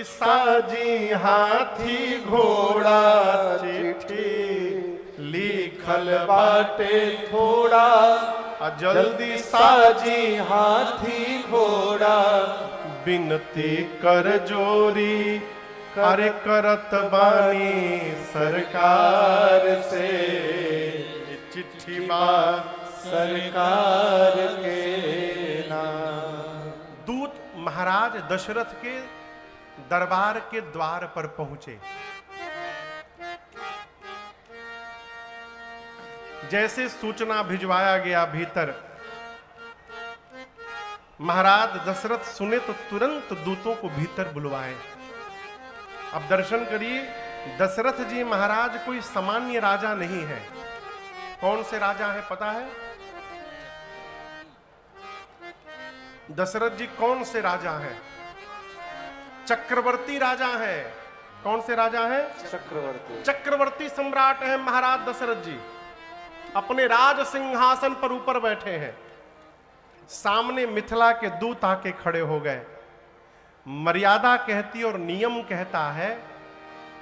जल्दी साजी हाथी घोड़ा, चिट्ठी लिखल बाटे थोड़ा। जल्दी साजी हाथी घोड़ा, बिनती कर जोरी अरे करत बानी सरकार से। चिट्ठी बा सरकार के नाम। दूत महाराज दशरथ के दरबार के द्वार पर पहुंचे। जैसे सूचना भिजवाया गया भीतर, महाराज दशरथ सुने तो तुरंत दूतों को भीतर बुलवाए। अब दर्शन करिए, दशरथ जी महाराज कोई सामान्य राजा नहीं है। कौन से राजा है पता है? दशरथ जी कौन से राजा हैं? चक्रवर्ती राजा हैं। कौन से राजा हैं? चक्रवर्ती। चक्रवर्ती सम्राट हैं महाराज दशरथ जी। अपने राज सिंहासन पर ऊपर बैठे हैं। सामने मिथिला के दूत आके खड़े हो गए। मर्यादा कहती और नियम कहता है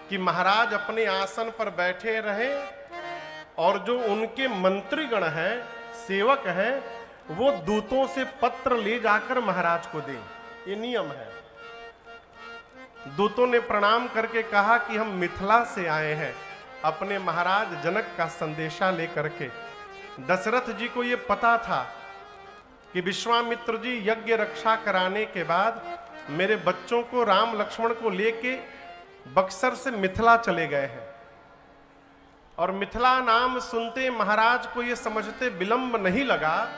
कि महाराज अपने आसन पर बैठे रहे और जो उनके मंत्रीगण हैं, सेवक हैं, वो दूतों से पत्र ले जाकर महाराज को दें। ये नियम है। दूतों ने प्रणाम करके कहा कि हम मिथिला से आए हैं अपने महाराज जनक का संदेशा लेकर के। दशरथ जी को यह पता था कि विश्वामित्र जी यज्ञ रक्षा कराने के बाद मेरे बच्चों को राम लक्ष्मण को लेके बक्सर से मिथिला चले गए हैं। और मिथिला नाम सुनते महाराज को यह समझते विलंब नहीं लगा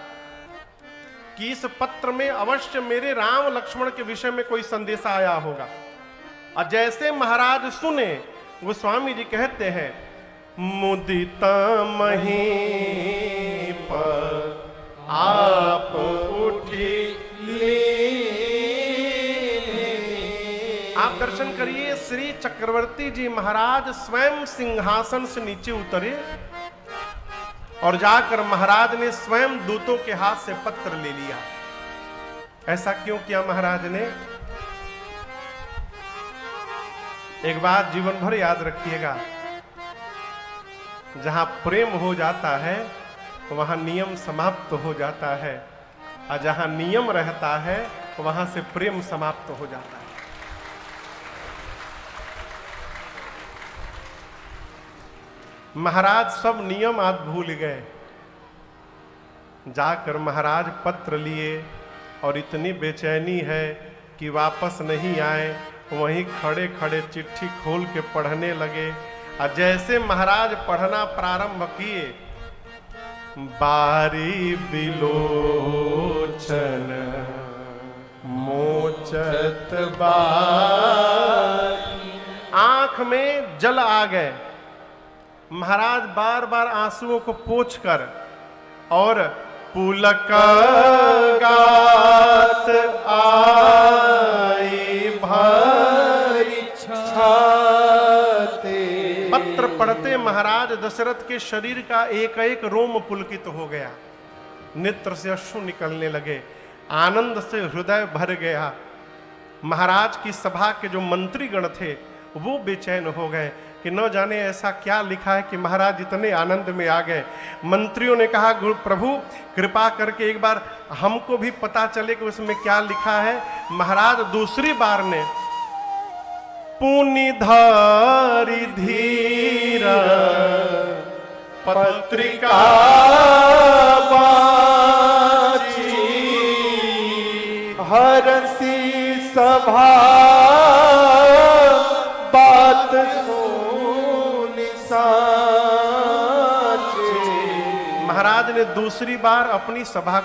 कि इस पत्र में अवश्य मेरे राम लक्ष्मण के विषय में कोई संदेशा आया होगा। और जैसे महाराज सुने, गोस्वामी जी कहते हैं, मुदिता महीं पर आप उठी ली। आप दर्शन करिए, श्री चक्रवर्ती जी महाराज स्वयं सिंहासन से नीचे उतरे और जाकर महाराज ने स्वयं दूतों के हाथ से पत्र ले लिया। ऐसा क्यों किया महाराज ने? एक बात जीवन भर याद रखिएगा, जहां प्रेम हो जाता है वहां नियम समाप्त हो जाता है, और जहां नियम रहता है वहां से प्रेम समाप्त हो जाता है। महाराज सब नियम आज भूल गए। जाकर महाराज पत्र लिए और इतनी बेचैनी है कि वापस नहीं आए। वहीं खड़े खड़े चिट्ठी खोल के पढ़ने लगे। और जैसे महाराज पढ़ना प्रारंभ किए, बारी बिलोचन मोचत बारी, आंख में जल आ गए। महाराज बार बार आंसुओं को पोंछकर और पुलक गात आई भारी छाते। पत्र पढ़ते महाराज दशरथ के शरीर का एक एक रोम पुलकित हो गया। नेत्र से अश्रु निकलने लगे। आनंद से हृदय भर गया। महाराज की सभा के जो मंत्रीगण थे वो बेचैन हो गए कि न जाने ऐसा क्या लिखा है कि महाराज इतने आनंद में आ गए। मंत्रियों ने कहा, गुरु प्रभु कृपा करके एक बार हमको भी पता चले कि उसमें क्या लिखा है। महाराज दूसरी बार ने पुनिधारी धीरा पत्रिका बाची, हरसी सभा बात महाराज ने दूसरी बार अपनी सभा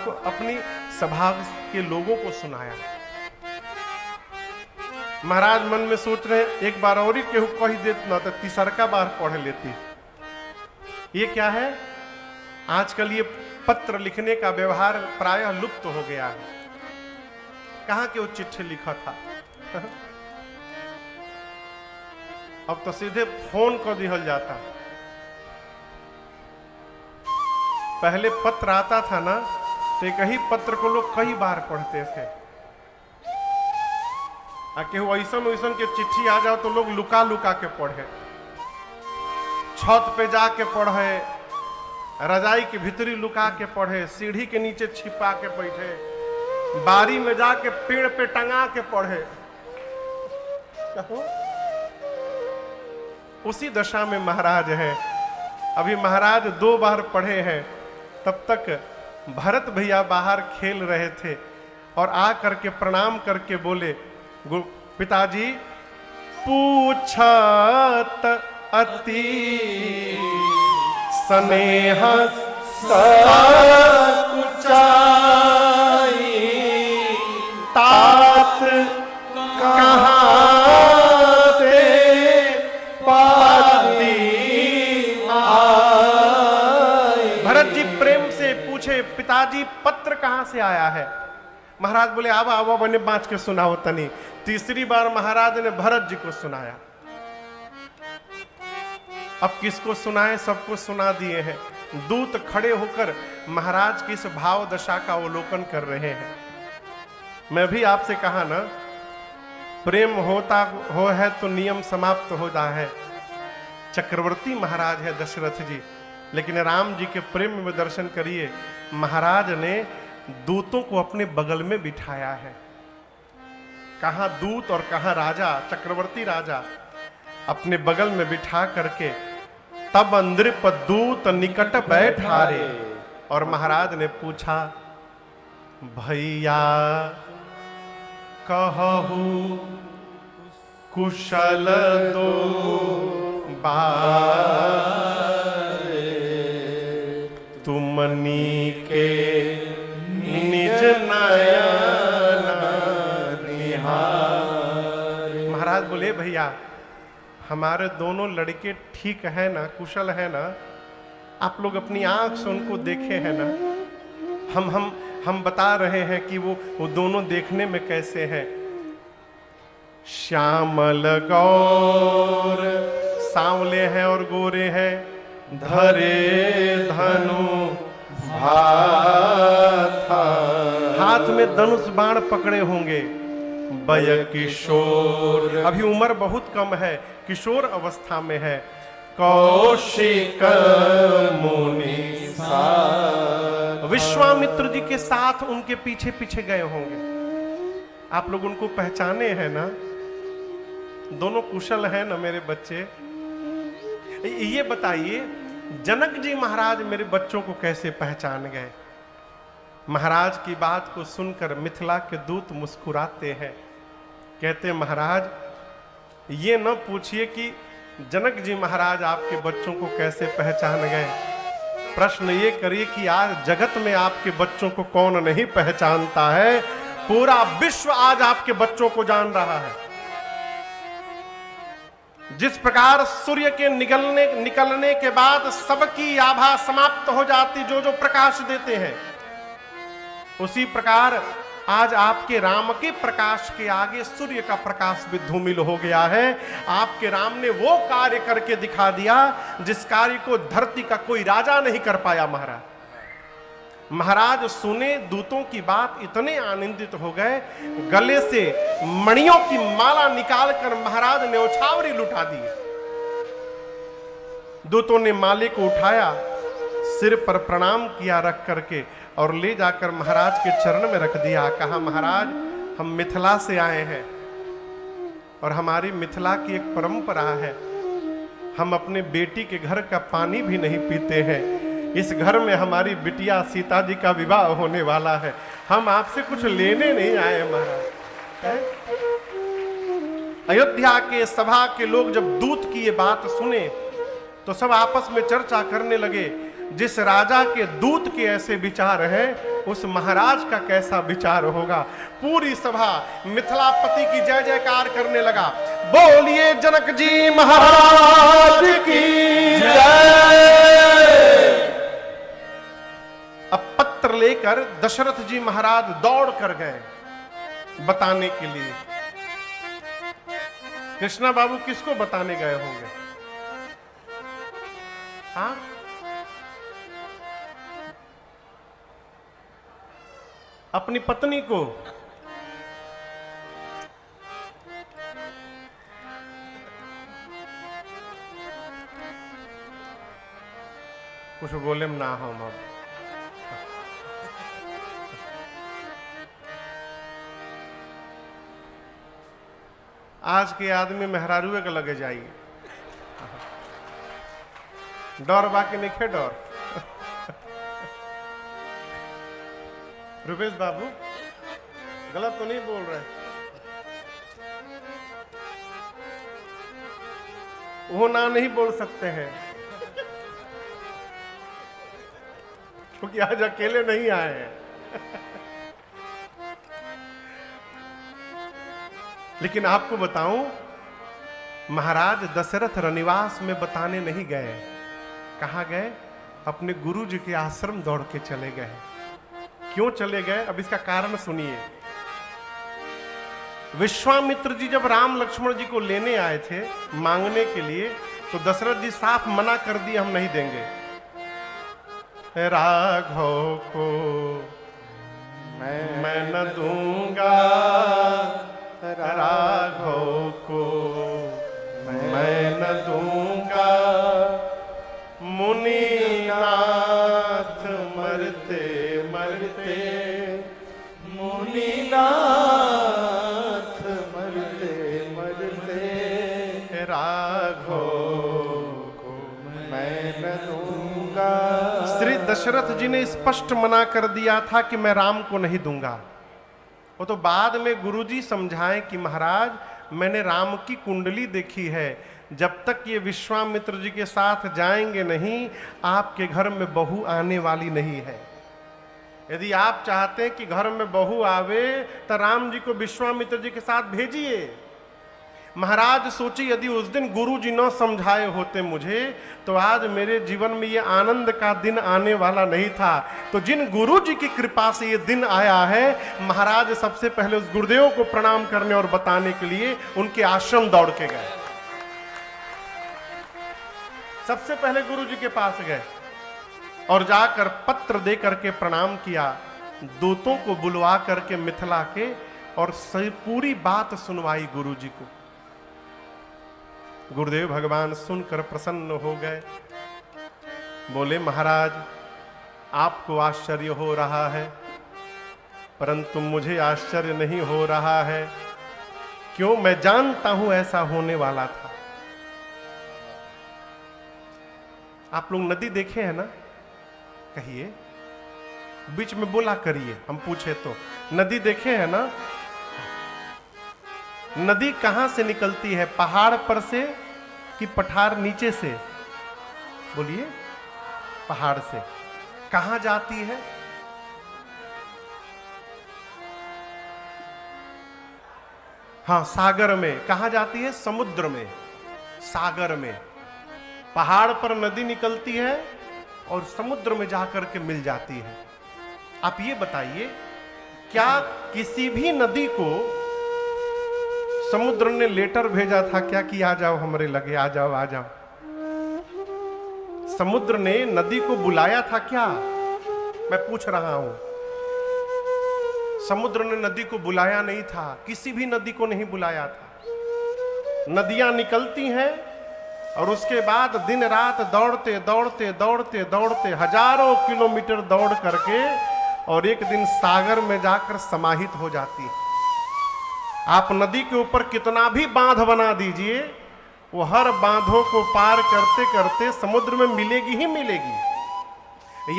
के लोगों को सुनाया। महाराज मन में सोच रहे, एक बार और ही केहू कही देत ना तो तीसरका बार पढ़ लेती। ये क्या है? आजकल ये पत्र लिखने का व्यवहार प्रायः लुप्त हो गया है। कहां के वो चिट्ठी लिखा था? अब तो सीधे फोन कर दिया जाता। पहले पत्र आता था ना, तो एक ही पत्र को लोग कई बार पढ़ते थे। आ केहू ऐसन वैसन के चिट्ठी आ जाओ तो लोग लुका लुका के पढ़े, छत पे जाके पढ़े, रजाई के भीतरी लुका के पढ़े, सीढ़ी के नीचे छिपा के बैठे, बारी में जाके पेड़ पे टंगा के पढ़े। उसी दशा में महाराज है। अभी महाराज 2 बार पढ़े हैं, तब तक भरत भैया बाहर खेल रहे थे और आ करके प्रणाम करके बोले, पिताजी पूछत अति स्नेह सकुचाई तात कहाँ ते पाती आई। भरत जी प्रेम से पूछे, पिताजी पत्र कहां से आया है? महाराज बोले, आवा आवा बने बाँच के सुनाओ तनी। तीसरी बार महाराज ने भरत जी को सुनाया। अब किसको सुनाए? सबको सुना दिए हैं। दूत खड़े होकर महाराज की इस भाव दशा का अवलोकन कर रहे हैं। मैं भी आपसे कहा ना, प्रेम होता हो है तो नियम समाप्त हो जाता है। चक्रवर्ती महाराज है दशरथ जी, लेकिन राम जी के प्रेम में दर्शन करिए। महाराज ने दूतों को अपने बगल में बिठाया है। कहां दूत और कहां राजा, चक्रवर्ती राजा अपने बगल में बिठा करके तब नृप दूत निकट बैठारे। और महाराज ने पूछा, भैया कहू कुशल दो बारे, तुमनी के निज नयन निहार। महाराज बोले, भैया हमारे दोनों लड़के ठीक है ना, कुशल है ना? आप लोग अपनी आंख से उनको देखे हैं ना? हम बता रहे हैं कि वो दोनों देखने में कैसे हैं। श्यामल गौर, सांवले हैं और गोरे हैं, धरे धनु भाथा, हाथ में धनुष बाण पकड़े होंगे। बय किशोर, अभी उम्र बहुत कम है, किशोर अवस्था में है। कौशिक मुनि साथ, विश्वामित्र जी के साथ उनके पीछे पीछे गए होंगे। आप लोग उनको पहचाने हैं ना? दोनों कुशल हैं ना मेरे बच्चे? ये बताइए, जनक जी महाराज मेरे बच्चों को कैसे पहचान गए? महाराज की बात को सुनकर मिथिला के दूत मुस्कुराते हैं, कहते महाराज ये न पूछिए कि जनक जी महाराज आपके बच्चों को कैसे पहचान गए, प्रश्न ये करिए कि आज जगत में आपके बच्चों को कौन नहीं पहचानता है। पूरा विश्व आज आपके बच्चों को जान रहा है। जिस प्रकार सूर्य के निकलने के बाद सबकी आभा समाप्त हो जाती, जो प्रकाश देते हैं, उसी प्रकार आज आपके राम के प्रकाश के आगे सूर्य का प्रकाश भी धूमिल हो गया है। आपके राम ने वो कार्य करके दिखा दिया जिस कार्य को धरती का कोई राजा नहीं कर पाया। महाराज सुने दूतों की बात, इतने आनंदित हो गए, गले से मणियों की माला निकालकर महाराज ने उछावरी लुटा दी। दूतों ने माले को उठाया, सिर पर प्रणाम किया रख करके, और ले जाकर महाराज के चरण में रख दिया। कहा महाराज हम मिथिला से आए हैं और हमारी मिथिला की एक परंपरा है, हम अपने बेटी के घर का पानी भी नहीं पीते हैं। इस घर में हमारी बिटिया सीता जी का विवाह होने वाला है, हम आपसे कुछ लेने नहीं आए महाराज। अयोध्या के सभा के लोग जब दूत की ये बात सुने तो सब आपस में चर्चा करने लगे, जिस राजा के दूत के ऐसे विचार हैं उस महाराज का कैसा विचार होगा। पूरी सभा मिथिलापति की जय जयकार करने लगा। बोलिए जनक जी महाराज की जय। अब पत्र लेकर दशरथ जी महाराज दौड़ कर गए बताने के लिए। कृष्णा बाबू किसको बताने गए होंगे? हाँ, अपनी पत्नी को। कुछ बोले ना हम अब। आज के आदमी मेहरारुए के लगे जाइए, डर बाकी नहीं खे डर। रुपेश बाबू गलत तो नहीं बोल रहे? वो ना नहीं बोल सकते हैं क्योंकि आज अकेले नहीं आए हैं। लेकिन आपको बताऊं, महाराज दशरथ रनिवास में बताने नहीं गए। कहां गए? अपने गुरु जी के आश्रम दौड़ के चले गए। क्यों चले गए? अब इसका कारण सुनिए। विश्वामित्र जी जब राम लक्ष्मण जी को लेने आए थे मांगने के लिए, तो दशरथ जी साफ मना कर दिए, हम नहीं देंगे। राघव को मैं न दूंगा, राघव को मैं न दूंगा, मुनिनाथ मरते मरते, मुनिनाथ मरते मरते, राघव को मैं न दूंगा। श्री दशरथ जी ने स्पष्ट मना कर दिया था कि मैं राम को नहीं दूंगा। वो तो बाद में गुरुजी समझाएं कि महाराज मैंने राम की कुंडली देखी है, जब तक ये विश्वामित्र जी के साथ जाएंगे नहीं, आपके घर में बहू आने वाली नहीं है। यदि आप चाहते हैं कि घर में बहू आवे तो राम जी को विश्वामित्र जी के साथ भेजिए। महाराज सोचिए, यदि उस दिन गुरु जी न समझाए होते मुझे, तो आज मेरे जीवन में ये आनंद का दिन आने वाला नहीं था। तो जिन गुरु जी की कृपा से ये दिन आया है, महाराज सबसे पहले उस गुरुदेव को प्रणाम करने और बताने के लिए उनके आश्रम दौड़ के गए। सबसे पहले गुरु जी के पास गए और जाकर पत्र दे करके प्रणाम किया, दूतों को बुलवा करके मिथिला के, और पूरी बात सुनवाई गुरु जी को। गुरुदेव भगवान सुनकर प्रसन्न हो गए। बोले, महाराज आपको आश्चर्य हो रहा है, परंतु मुझे आश्चर्य नहीं हो रहा है। क्यों? मैं जानता हूं ऐसा होने वाला था। आप लोग नदी देखे हैं ना? कहिए, बीच में बोला करिए, हम पूछे तो। नदी देखे हैं ना? नदी कहां से निकलती है? पहाड़ पर से कि पठार नीचे से? बोलिए। पहाड़ से। कहां जाती है? हां, सागर में। कहां जाती है? समुद्र में, सागर में। पहाड़ पर नदी निकलती है और समुद्र में जाकर के मिल जाती है। आप ये बताइए, क्या किसी भी नदी को समुद्र ने लेटर भेजा था क्या कि आ जाओ हमारे लगे, आ जाओ आ जाओ? समुद्र ने नदी को बुलाया था क्या? मैं पूछ रहा हूं। समुद्र ने नदी को बुलाया नहीं था, किसी भी नदी को नहीं बुलाया था। नदियां निकलती हैं और उसके बाद दिन रात दौड़ते दौड़ते दौड़ते दौड़ते हजारों किलोमीटर दौड़ करके और एक दिन सागर में जाकर समाहित हो जाती है। आप नदी के ऊपर कितना भी बांध बना दीजिए, वो हर बांधों को पार करते करते समुद्र में मिलेगी ही मिलेगी।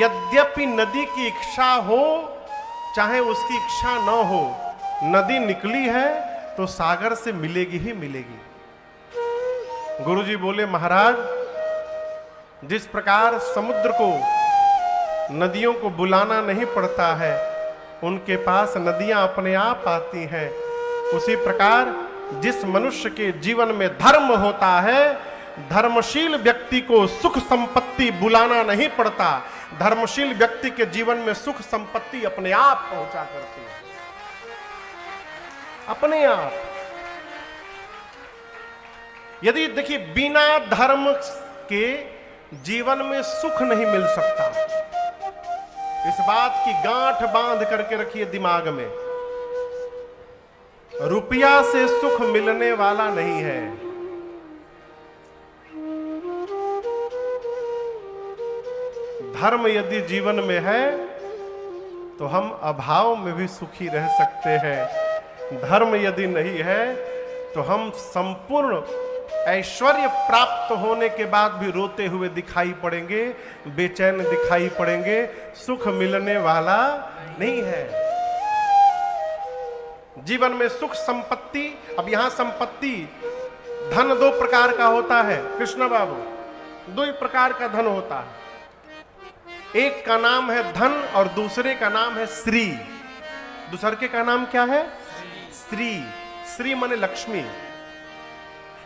यद्यपि नदी की इच्छा हो चाहे उसकी इच्छा न हो, नदी निकली है तो सागर से मिलेगी ही मिलेगी। गुरुजी बोले, महाराज जिस प्रकार समुद्र को नदियों को बुलाना नहीं पड़ता है, उनके पास नदियां अपने आप आती हैं, उसी प्रकार जिस मनुष्य के जीवन में धर्म होता है, धर्मशील व्यक्ति को सुख संपत्ति बुलाना नहीं पड़ता। धर्मशील व्यक्ति के जीवन में सुख संपत्ति अपने आप पहुंचा करती है, अपने आप। यदि देखिए, बिना धर्म के जीवन में सुख नहीं मिल सकता। इस बात की गांठ बांध करके रखिए दिमाग में। रुपया से सुख मिलने वाला नहीं है। धर्म यदि जीवन में है तो हम अभाव में भी सुखी रह सकते हैं। धर्म यदि नहीं है तो हम संपूर्ण ऐश्वर्य प्राप्त होने के बाद भी रोते हुए दिखाई पड़ेंगे, बेचैन दिखाई पड़ेंगे, सुख मिलने वाला नहीं है। जीवन में सुख संपत्ति, अब यहां संपत्ति धन दो प्रकार का होता है कृष्ण बाबू, दो ही प्रकार का धन होता है। एक का नाम है धन और दूसरे का नाम है श्री। दूसरे का नाम क्या है? श्री। श्री माने लक्ष्मी।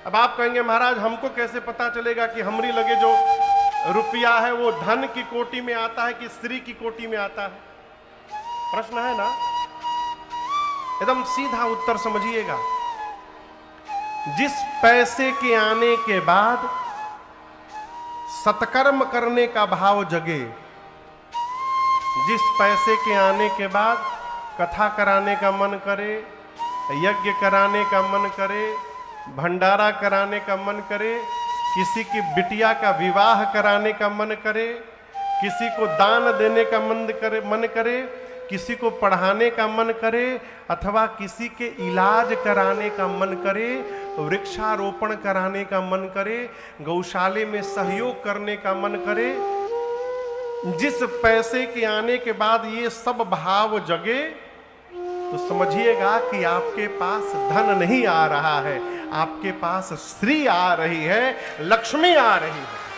अब आप कहेंगे महाराज हमको कैसे पता चलेगा कि हमारी लगे जो रुपया है वो धन की कोटि में आता है कि श्री की कोटि में आता है? प्रश्न है ना, एकदम सीधा उत्तर समझिएगा। जिस पैसे के आने के बाद सत्कर्म करने का भाव जगे, जिस पैसे के आने के बाद कथा कराने का मन करे, यज्ञ कराने का मन करे, भंडारा कराने का मन करे, किसी की बिटिया का विवाह कराने का मन करे, किसी को दान देने का मन करे, किसी को पढ़ाने का मन करे, अथवा किसी के इलाज कराने का मन करे, वृक्षारोपण कराने का मन करे, गौशाले में सहयोग करने का मन करे, जिस पैसे के आने के बाद ये सब भाव जगे तो समझिएगा कि आपके पास धन नहीं आ रहा है, आपके पास श्री आ रही है, लक्ष्मी आ रही है।